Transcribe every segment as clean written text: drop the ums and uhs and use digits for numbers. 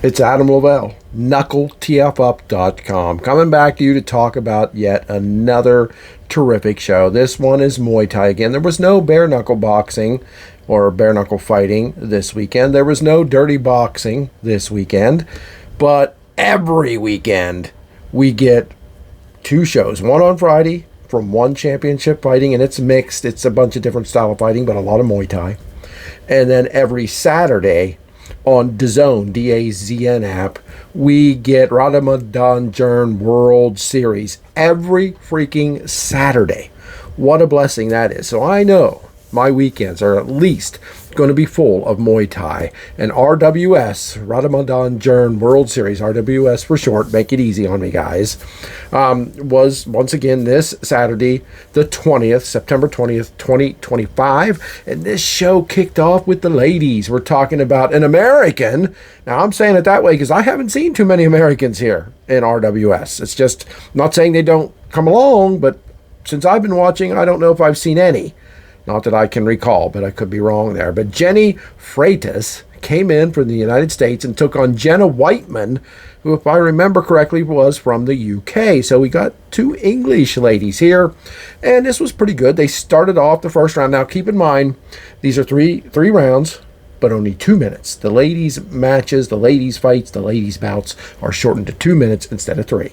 It's Adam Lavelle, KnuckleTFUp.com, coming back to you to talk about yet another terrific show. This one is Muay Thai again. There was no bare knuckle boxing or bare knuckle fighting this weekend. There was no dirty boxing this weekend. But every weekend we get two shows. One on Friday from One Championship Fighting, and it's mixed. It's a bunch of different style of fighting, but a lot of Muay Thai. And then every Saturday on DAZN, DAZN app, we get Ramadan World Series every freaking Saturday. What a blessing that is. So I know my weekends are at least going to be full of Muay Thai. And RWS, Ramadan World Series, RWS for short, make it easy on me, guys, was once again this Saturday, the 20th, September 20th, 2025. And this show kicked off with the ladies. We're talking about an American. Now, I'm saying it that way because I haven't seen too many Americans here in RWS. It's just, not saying they don't come along, but since I've been watching, I don't know if I've seen any. Not that I can recall, but I could be wrong there. But Jenny Freitas came in from the United States and took on Jenna Whiteman, who, if I remember correctly, was from the UK. So we got two English ladies here, and this was pretty good. They started off the first round. Now, keep in mind, these are three rounds, but only 2 minutes. The ladies' matches, the ladies' fights, the ladies' bouts are shortened to 2 minutes instead of 3.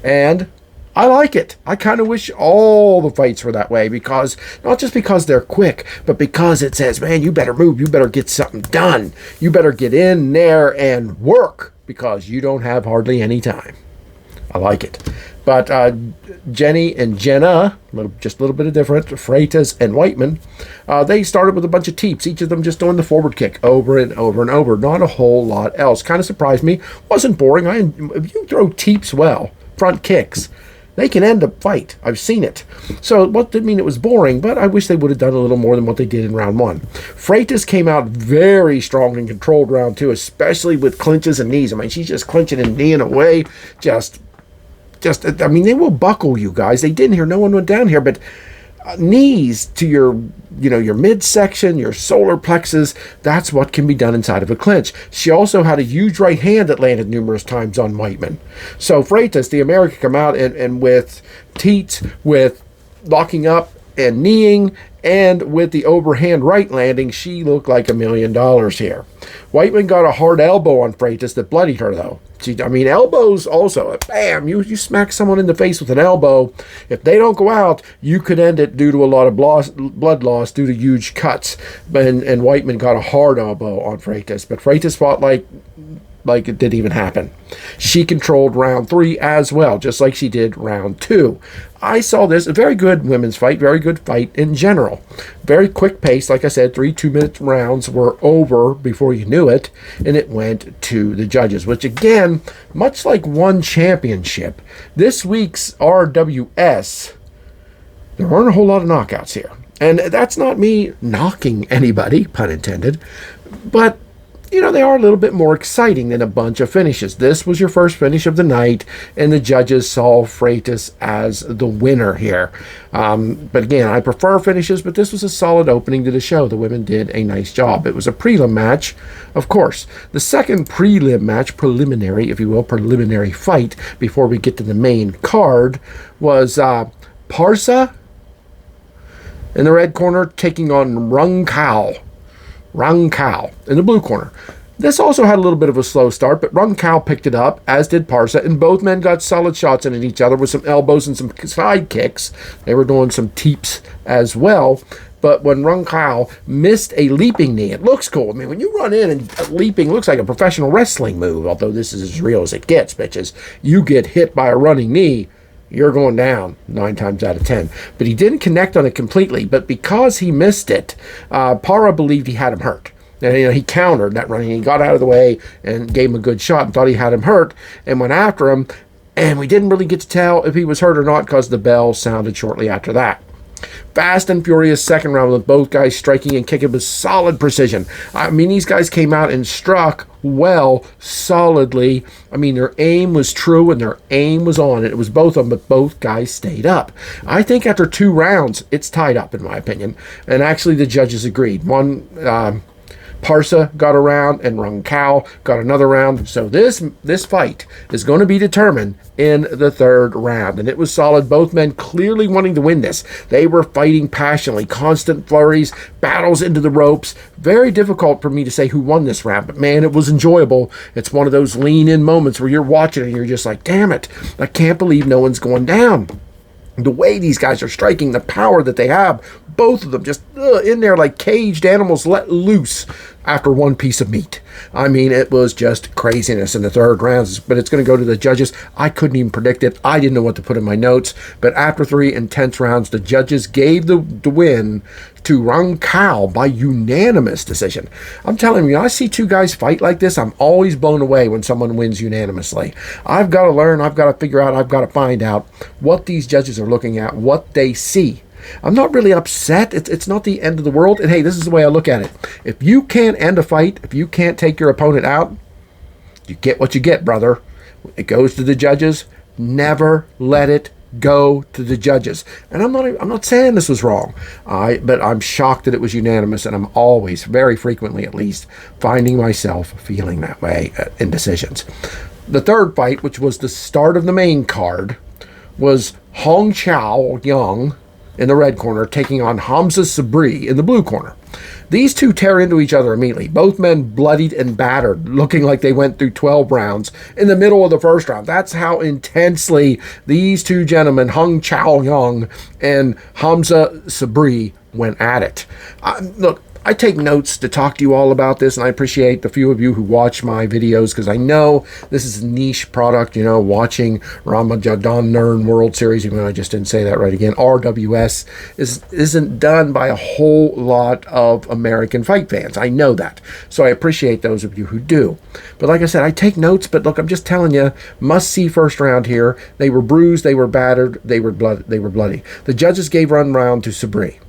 And I like it. I kind of wish all the fights were that way, because not just because they're quick, but because it says, man, you better move. You better get something done. You better get in there and work, because you don't have hardly any time. I like it. But Jenny and Jenna, just a little bit of different, Freitas and Whiteman, they started with a bunch of teeps, each of them just doing the forward kick over and over and over. Not a whole lot else. Kind of surprised me. Wasn't boring. If you throw teeps well, front kicks, they can end a fight. I've seen it. So what didn't mean it was boring, but I wish they would have done a little more than what they did in round 1. Freitas came out very strong and controlled round 2, especially with clinches and knees. I mean, she's just clinching and kneeing away. I mean, they will buckle you guys. They didn't here. No one went down here, but knees to your midsection, your solar plexus, that's what can be done inside of a clinch. She also had a huge right hand that landed numerous times on Whiteman. So Freitas, the American, come out and with teats, with locking up and kneeing, and with the overhand right landing, she looked like $1 million here. Whiteman got a hard elbow on Freitas that bloodied her, though. Elbows also, bam, you smack someone in the face with an elbow. If they don't go out, you could end it due to a lot of blood loss due to huge cuts. And Whiteman got a hard elbow on Freitas. But Freitas fought like it didn't even happen. She controlled round 3 as well, just like she did round 2. I saw this, a very good women's fight, very good fight in general. Very quick pace, like I said, 3 2-minute rounds were over before you knew it, and it went to the judges, which again, much like One Championship, this week's RWS, there weren't a whole lot of knockouts here. And that's not me knocking anybody, pun intended, but they are a little bit more exciting than a bunch of finishes. This was your first finish of the night, and the judges saw Freitas as the winner here. But again, I prefer finishes, but this was a solid opening to the show. The women did a nice job. It was a prelim match, of course. The second prelim match, preliminary, if you will, preliminary fight, before we get to the main card, was Parsa in the red corner taking on Rung Kao in the blue corner. This also had a little bit of a slow start, but Rung Kao picked it up, as did Parsa, and both men got solid shots in at each other with some elbows and some side kicks. They were doing some teeps as well. But when Rung Kao missed a leaping knee, it looks cool. I mean, when you run in and leaping, looks like a professional wrestling move, although this is as real as it gets, bitches. You get hit by a running knee, you're going down 9 times out of 10. But he didn't connect on it completely. But because he missed it, Para believed he had him hurt. And he countered that running. He got out of the way and gave him a good shot and thought he had him hurt and went after him. And we didn't really get to tell if he was hurt or not because the bell sounded shortly after that. Fast and furious second round with both guys striking and kicking with solid precision. I mean, these guys came out and struck well, solidly. I mean, their aim was true and their aim was on. It was both of them, but both guys stayed up. I think after 2 rounds, it's tied up, in my opinion. And actually, the judges agreed. Parsa got a round, and Rung Kao got another round. So this fight is going to be determined in the third round, and it was solid. Both men clearly wanting to win this. They were fighting passionately, constant flurries, battles into the ropes. Very difficult for me to say who won this round, but man, it was enjoyable. It's one of those lean-in moments where you're watching and you're just like, damn it, I can't believe no one's going down. The way these guys are striking, the power that they have, both of them just in there like caged animals let loose after one piece of meat. I mean, it was just craziness in the third round, but it's going to go to the judges. I couldn't even predict it. I didn't know what to put in my notes, but after 3 intense rounds, the judges gave the win to Rung Kao by unanimous decision. I'm telling you, I see two guys fight like this, I'm always blown away when someone wins unanimously. I've got to learn, I've got to figure out, I've got to find out what these judges are looking at, what they see. I'm not really upset. It's not the end of the world. And hey, this is the way I look at it. If you can't end a fight, if you can't take your opponent out, you get what you get, brother. It goes to the judges. Never let it go to the judges. And I'm not saying this was wrong, but I'm shocked that it was unanimous, and I'm always, very frequently at least, finding myself feeling that way in decisions. The third fight, which was the start of the main card, was Hong Chao Young in the red corner taking on Hamza Sabri in the blue corner. These two tear into each other immediately. Both men bloodied and battered, looking like they went through 12 rounds in the middle of the first round. That's how intensely these two gentlemen, Hong Chao Young and Hamza Sabri, went at it. Look, I take notes to talk to you all about this, and I appreciate the few of you who watch my videos, because I know this is a niche product, watching Ramadan Nern World Series, even though I just didn't say that right again. RWS isn't done by a whole lot of American fight fans. I know that. So I appreciate those of you who do. But like I said, I take notes, but look, I'm just telling you, must-see first round here. They were bruised, they were battered, they were bloody. The judges gave one round to Sabri.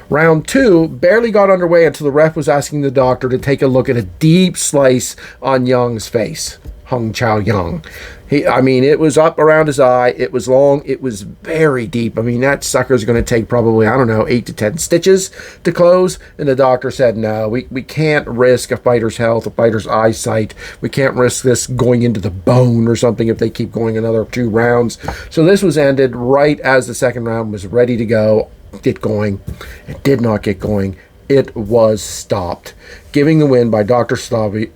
Round 2 barely got underway until the ref was asking the doctor to take a look at a deep slice on Young's face. Hong Chao Young. It was up around his eye. It was long. It was very deep. That sucker's going to take probably, 8 to 10 stitches to close. And the doctor said, no, we can't risk a fighter's health, a fighter's eyesight. We can't risk this going into the bone or something if they keep going another 2 rounds. So this was ended right as the second round was ready to go. Get going. It did not get going. It was stopped, giving the win by doctor stoppage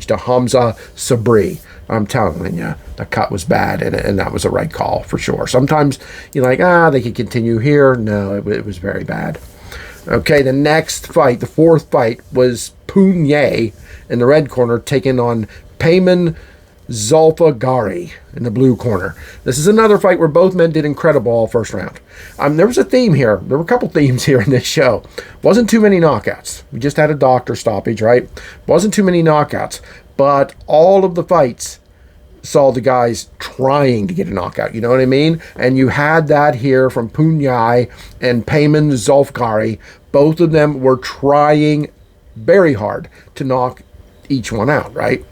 to Hamza Sabri. I'm telling you, the cut was bad, and that was the right call for sure. Sometimes you're like, they could continue here. No, it was very bad. Okay, the next fight, the fourth fight, was Muay in the red corner taking on Payman Zulfagari in the blue corner. This is another fight where both men did incredible all first round. There was a theme here. There were a couple themes here in this show. Wasn't too many knockouts. We just had a doctor stoppage, right? Wasn't too many knockouts. But all of the fights saw the guys trying to get a knockout. You know what I mean? And you had that here from Muay and Payman Zulfagari. Both of them were trying very hard to knock each one out, right?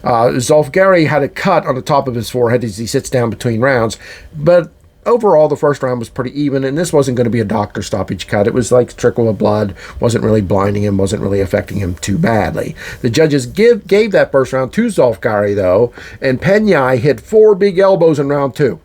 Zulfagari had a cut on the top of his forehead as he sits down between rounds, but overall the first round was pretty even, and this wasn't going to be a doctor stoppage cut. It was like a trickle of blood, wasn't really blinding him, wasn't really affecting him too badly. The judges gave that first round to Zulfagari, though, and Muay hit 4 big elbows in round 2.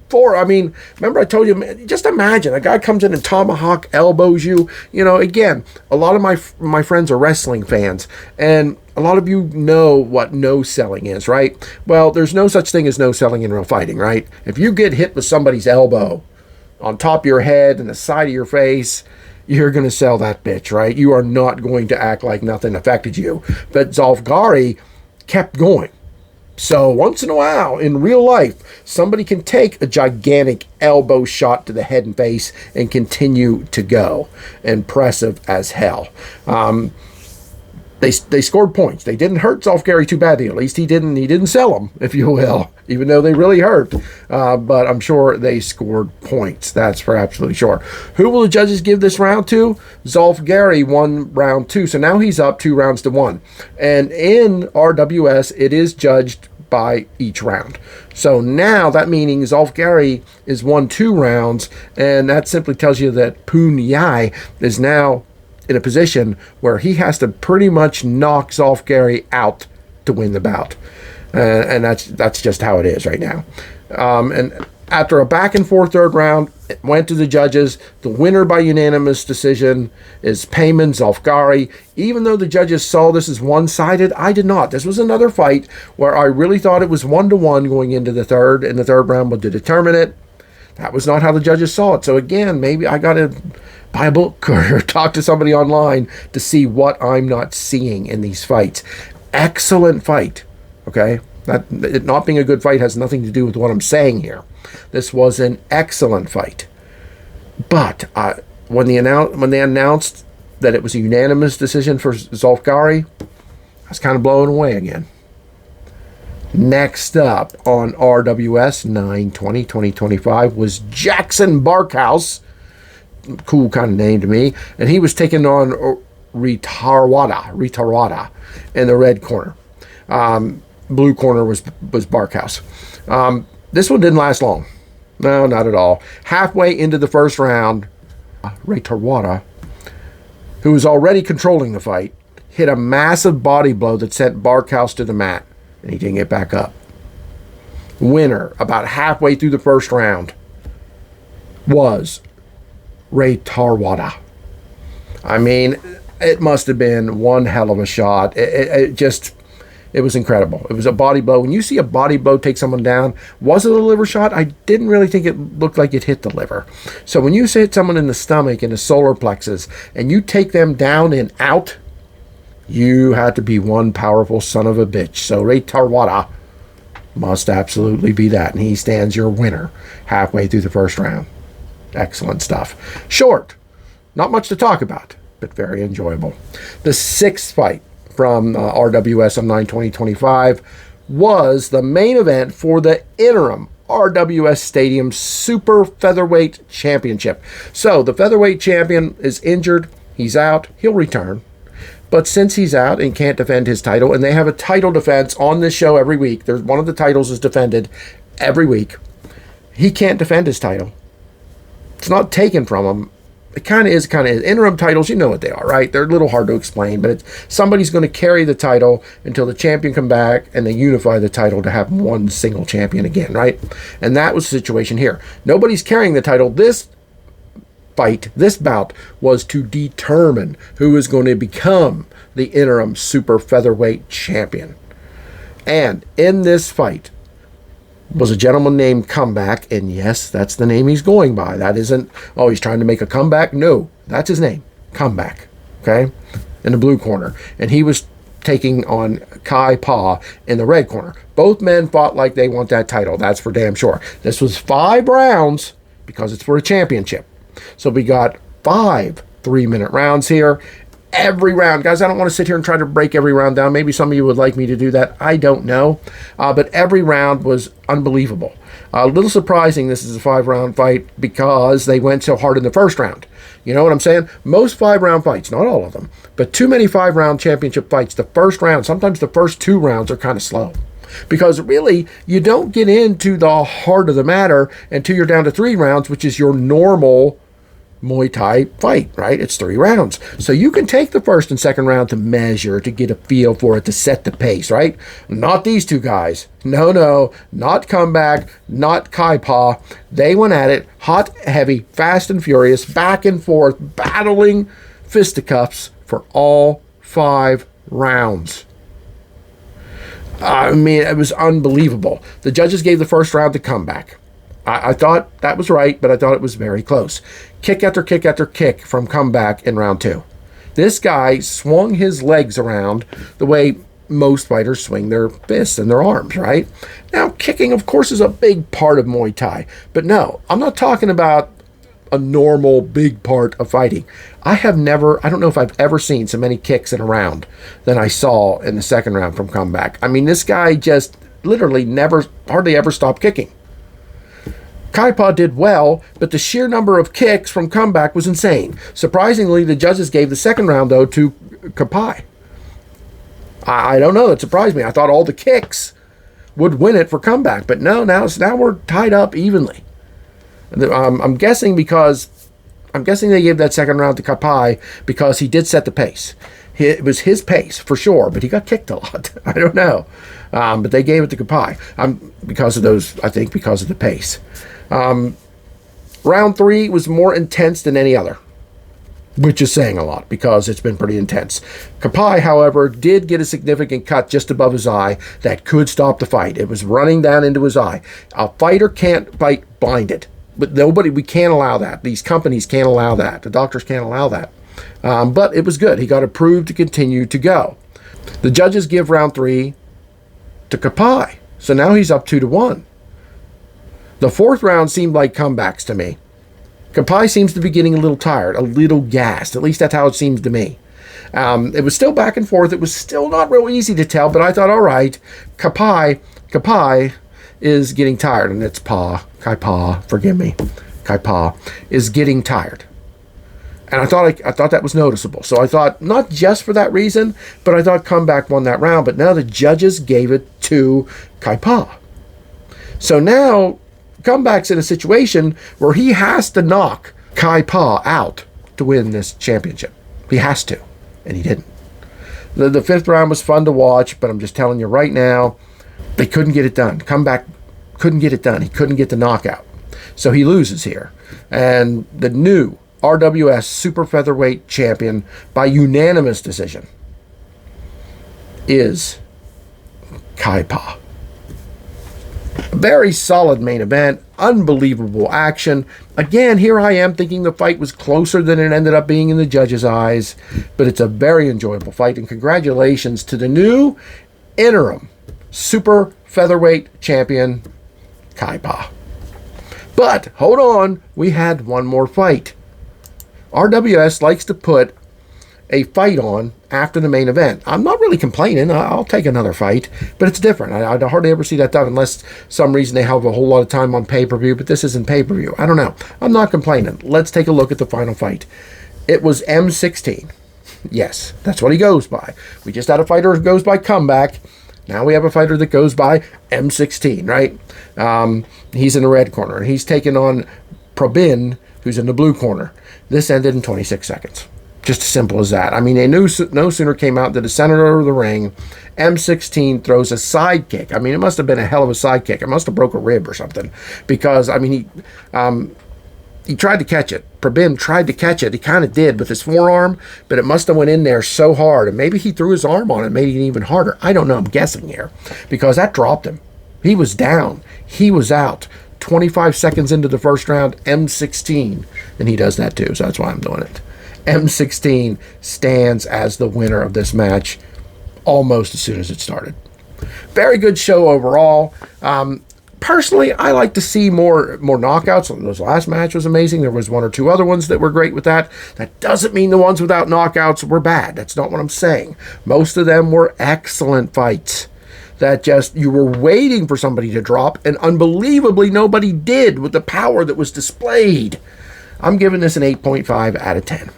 4, remember I told you, just imagine a guy comes in and tomahawk elbows you. Again, a lot of my friends are wrestling fans, and a lot of you know what no selling is, right? Well, there's no such thing as no selling in real fighting, right? If you get hit with somebody's elbow on top of your head and the side of your face, you're going to sell that bitch, right? You are not going to act like nothing affected you. But Zulfagari kept going. So once in a while, in real life, somebody can take a gigantic elbow shot to the head and face and continue to go. Impressive as hell. They scored points. They didn't hurt Zulfagari too badly. At least he didn't sell them, if you will, even though they really hurt. But I'm sure they scored points. That's for absolutely sure. Who will the judges give this round to? Zulfagari won round 2, so now he's up 2 rounds to 1. And in RWS, it is judged by each round. So now that meaning Zulfagari is won 2 rounds, and that simply tells you that Muay is now in a position where he has to pretty much knock Zolfgari out to win the bout. And that's just how it is right now. And after a back and forth third round, it went to the judges. The winner by unanimous decision is Payman Zolfgari. Even though the judges saw this as one-sided, I did not. This was another fight where I really thought it was 1-1 going into the third, and the third round would determine it. That was not how the judges saw it. So again, maybe I got to buy a book or talk to somebody online to see what I'm not seeing in these fights. Excellent fight, okay? It not being a good fight has nothing to do with what I'm saying here. This was an excellent fight. But when they announced that it was a unanimous decision for Zolfgari, I was kind of blown away again. Next up on RWS 9/20/2025 was Jackson Barkhouse. Cool kind of name to me. And he was taking on Ritarwada in the red corner. Blue corner was Barkhouse. This one didn't last long. No, not at all. Halfway into the first round, Ritarwada, who was already controlling the fight, hit a massive body blow that sent Barkhouse to the mat, and he didn't get back up. Winner, about halfway through the first round, was Ritarwada. I mean, it must have been one hell of a shot. It was incredible. It was a body blow. When you see a body blow take someone down, was it a liver shot? I didn't really think it looked like it hit the liver. So when you hit someone in the stomach, in the solar plexus, and you take them down and out, you had to be one powerful son of a bitch. So Ritarwada must absolutely be that. And he stands your winner halfway through the first round. Excellent stuff. Short. Not much to talk about, but very enjoyable. The sixth fight from RWS on 9/20/25 was the main event for the interim RWS Stadium Super Featherweight Championship. So the featherweight champion is injured. He's out. He'll return. But since he's out and can't defend his title, and they have a title defense on this show every week, there's one of the titles is defended every week. He can't defend his title. It's not taken from him. It kind of is. Interim titles, you know what they are, right? They're a little hard to explain, but somebody's going to carry the title until the champion come back and they unify the title to have one single champion again, right? And that was the situation here. Nobody's carrying the title. This bout was to determine who is going to become the interim super featherweight champion. And in this fight was a gentleman named Comeback, and yes, that's the name he's going by. That isn't, oh, he's trying to make a comeback. No, that's his name, Comeback, okay, in the blue corner. And he was taking on Kai Pa in the red corner. Both men fought like they want that title. That's for damn sure. This was 5 rounds because it's for a championship. So we got 5 3-minute rounds here. Every round, guys, I don't want to sit here and try to break every round down. Maybe some of you would like me to do that. I don't know. But every round was unbelievable. A little surprising this is a 5-round fight because they went so hard in the first round. You know what I'm saying? Most 5-round fights, not all of them, but too many 5-round championship fights, the first round, sometimes the first 2 rounds are kind of slow. Because really, you don't get into the heart of the matter until you're down to 3 rounds, which is your normal Muay Thai fight, right? It's 3 rounds. So you can take the first and second round to measure, to get a feel for it, to set the pace, right? Not these 2 guys. No, not Comeback, not Kai Pa. They went at it, hot, heavy, fast and furious, back and forth, battling fisticuffs for all 5 rounds. I mean, it was unbelievable. The judges gave the first round to Comeback. I thought that was right, but I thought it was very close. Kick after kick after kick from Comeback in round 2. This guy swung his legs around the way most fighters swing their fists and their arms, right? Now, kicking, of course, is a big part of Muay Thai. But no, I'm not talking about a normal big part of fighting. I don't know if I've ever seen so many kicks in a round than I saw in the second round from Comeback. I mean, this guy just literally hardly ever stopped kicking. Kai Pa did well, but the sheer number of kicks from Comeback was insane. Surprisingly, the judges gave the second round, though, to Kapai. I don't know. It surprised me. I thought all the kicks would win it for Comeback, but no, now we're tied up evenly. I'm guessing because I'm guessing they gave that second round to Kapai because he did set the pace. It was his pace for sure, but he got kicked a lot. I don't know. But they gave it to Kapai because of those, I think, because of the pace. Round 3 was more intense than any other, which is saying a lot because it's been pretty intense. Kapai, however, did get a significant cut just above his eye that could stop the fight. It was running down into his eye. A fighter can't fight blinded, but we can't allow that. These companies can't allow that. The doctors can't allow that. But it was good. He got approved to continue to go. The judges give round 3 to Kapai. So now he's up 2-1. The 4th round seemed like comebacks to me. Kapai seems to be getting a little tired, a little gassed. At least that's how it seems to me. It was still back and forth. It was still not real easy to tell, but I thought, all right, Kapai is getting tired. And it's Kaipa, forgive me. Kaipa is getting tired. And I thought that was noticeable. So I thought, not just for that reason, but I thought Comeback won that round. But now the judges gave it to Kaipa. So now Comeback's in a situation where he has to knock Kaipa out to win this championship. He has to. And he didn't. The 5th round was fun to watch, but I'm just telling you right now, they couldn't get it done. Comeback couldn't get it done. He couldn't get the knockout. So he loses here. And the new RWS Super Featherweight champion by unanimous decision is Kaipa. A very solid main event, unbelievable action. Again, here I am thinking the fight was closer than it ended up being in the judges' eyes, but it's a very enjoyable fight, and congratulations to the new interim Super Featherweight champion, Kaipa. But hold on, we had one more fight. RWS likes to put a fight on after the main event. I'm not really complaining. I'll take another fight, but it's different. I hardly ever see that done unless some reason they have a whole lot of time on pay-per-view, but this isn't pay-per-view. I don't know. I'm not complaining. Let's take a look at the final fight. It was M16. Yes, that's what he goes by. We just had a fighter who goes by Comeback. Now we have a fighter that goes by M16, right? He's in the red corner. He's taking on Probin, who's in the blue corner. This ended in 26 seconds. Just as simple as that. I mean, they no sooner came out to the center of the ring. M16 throws a side kick. I mean, it must have been a hell of a side kick. It must have broke a rib or something. Because, I mean, he tried to catch it. Probin tried to catch it. He kind of did with his forearm, but it must have went in there so hard. And maybe he threw his arm on it, made it even harder. I don't know. I'm guessing here. Because that dropped him. He was down. He was out. 25 seconds into the first round, M16. And he does that too, so that's why I'm doing it. M16 stands as the winner of this match almost as soon as it started. Very good show overall. Personally, I like to see more knockouts. This last match was amazing. There was one or two other ones that were great with that. That doesn't mean the ones without knockouts were bad. That's not what I'm saying. Most of them were excellent fights. That just, you were waiting for somebody to drop, and unbelievably nobody did with the power that was displayed. I'm giving this an 8.5 out of 10.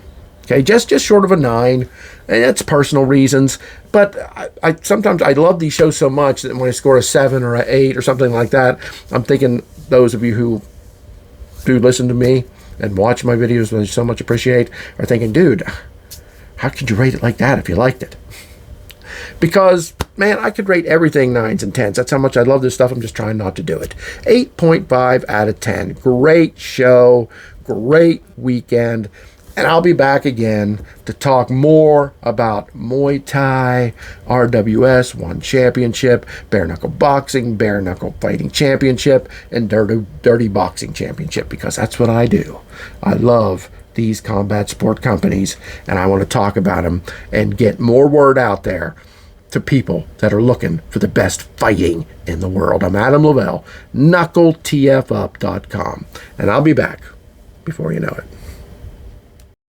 Okay, just short of a 9, and that's personal reasons. But I sometimes I love these shows so much that when I score a 7 or an 8 or something like that, I'm thinking those of you who do listen to me and watch my videos, which I so much appreciate, are thinking, dude, how could you rate it like that if you liked it? Because, man, I could rate everything 9s and 10s. That's how much I love this stuff. I'm just trying not to do it. 8.5 out of 10. Great show. Great weekend. And I'll be back again to talk more about Muay Thai, RWS, One Championship, Bare Knuckle Boxing, Bare Knuckle Fighting Championship, and Dirty Boxing Championship, because that's what I do. I love these combat sport companies, and I want to talk about them and get more word out there to people that are looking for the best fighting in the world. I'm Adam Lavelle, KnuckleTFUp.com, and I'll be back before you know it.